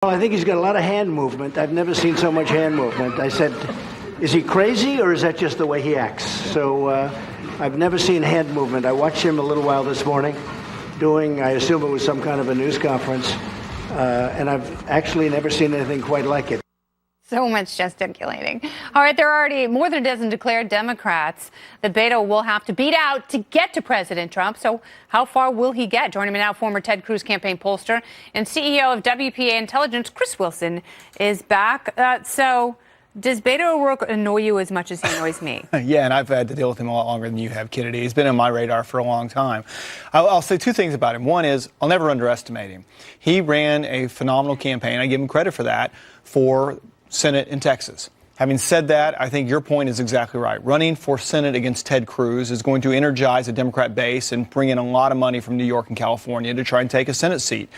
Well, I think he's got a lot of hand movement. I've never seen so much hand movement. I said, is he crazy or is that just the way he acts? So I've never seen hand movement. I watched him a little while this morning doing, I assume it was some kind of a news conference, and I've actually never seen anything quite like it. So much gesticulating. All right, there are already more than a dozen declared Democrats that Beto will have to beat out to get to President Trump. So how far will he get? Joining me now, former Ted Cruz campaign pollster and CEO of WPA Intelligence, Chris Wilson, is back. So does Beto O'Rourke annoy you as much as he annoys me? Yeah, and I've had to deal with him a lot longer than you have, Kennedy. He's been on my radar for a long time. I'll say two things about him. One is I'll never underestimate him. He ran a phenomenal campaign. I give him credit for that, for Senate in Texas. Having said that, I think your point is exactly right. Running for Senate against Ted Cruz is going to energize a Democrat base and bring in a lot of money from New York and California to try and take a Senate seat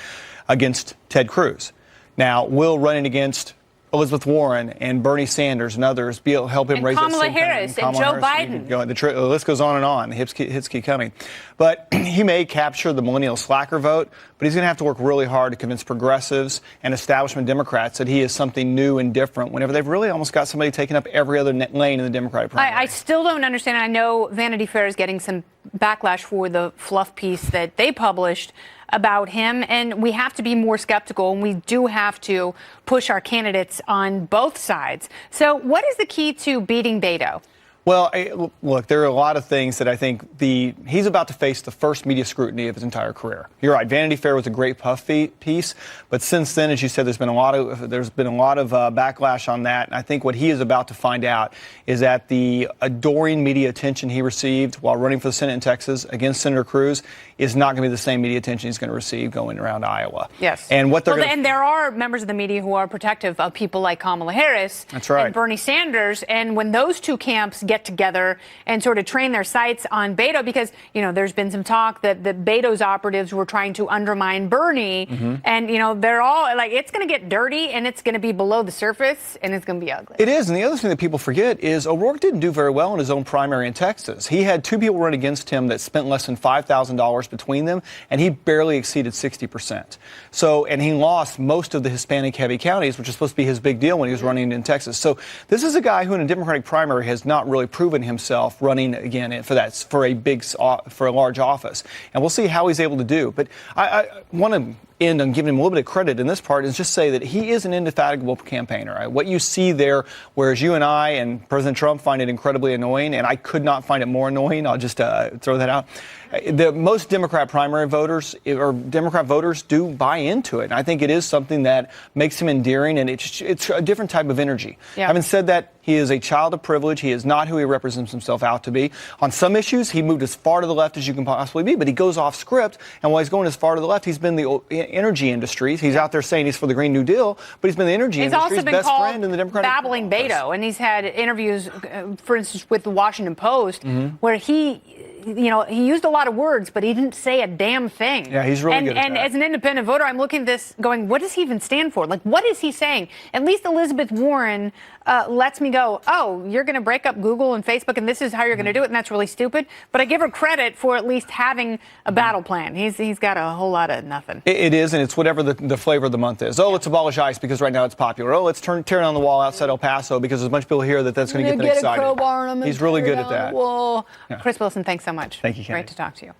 against Ted Cruz. Now, will running against Elizabeth Warren and Bernie Sanders and others help him raise Kamala Harris and Joe Biden. The list goes on and on. The hits keep coming. But he may capture the millennial slacker vote, but he's going to have to work really hard to convince progressives and establishment Democrats that he is something new and different whenever they've really almost got somebody taking up every other lane in the Democratic primary. I still don't understand. I know Vanity Fair is getting some backlash for the fluff piece that they published about him, and we have to be more skeptical, and we do have to push our candidates on both sides. So what is the key to beating Beto? Well, look, there are a lot of things that I think he's about to face the first media scrutiny of his entire career. You're right. Vanity Fair was a great puff piece, but since then, as you said, there's been a lot of backlash on that. And I think what he is about to find out is that the adoring media attention he received while running for the Senate in Texas against Senator Cruz is not going to be the same media attention he's going to receive going around Iowa. Yes. And and there are members of the media who are protective of people like Kamala Harris. That's right. And Bernie Sanders. And when those two camps get together and sort of train their sights on Beto, because, there's been some talk that the Beto's operatives were trying to undermine Bernie. Mm-hmm. And, they're all like, it's going to get dirty and it's going to be below the surface and it's going to be ugly. It is. And the other thing that people forget is O'Rourke didn't do very well in his own primary in Texas. He had two people run against him that spent less than $5,000 between them, and he barely exceeded 60%. So, and he lost most of the Hispanic heavy counties, which is supposed to be his big deal when he was running in Texas. So this is a guy who in a Democratic primary has not really proven himself running again for a large office. And we'll see how he's able to do. But I want to end on giving him a little bit of credit in this part is just say that he is an indefatigable campaigner. Right? What you see there, whereas you and I and President Trump find it incredibly annoying, and I could not find it more annoying, I'll just throw that out. Most Democrat primary voters or Democrat voters do buy into it. And I think it is something that makes him endearing, and it's a different type of energy. Yeah. Having said that, he is a child of privilege. He is not who he represents himself out to be. On some issues, he moved as far to the left as you can possibly be, but he goes off script. And while he's going as far to the left, he's been the energy industries. He's out there saying he's for the Green New Deal, but he's been the energy industry's best friend in the Democratic babbling Beto. And he's had interviews, for instance, with the Washington Post, where he used a lot of words, but he didn't say a damn thing. Yeah, he's really good at And that. as an independent voter, I'm looking at this going, what does he even stand for? Like, what is he saying? At least Elizabeth Warren lets me go, oh, you're going to break up Google and Facebook, and this is how you're going to do it, and that's really stupid. But I give her credit for at least having a battle plan. He's got a whole lot of nothing. It is, and it's whatever the flavor of the month is. Oh, let's abolish ICE because right now it's popular. Oh, let's tear down the wall outside El Paso because there's a bunch of people here that's going to get them excited. A crowbar on them. He's really good at that. Well, yeah. Chris Wilson, thanks so much. Thank you, Kennedy. Great to talk to you.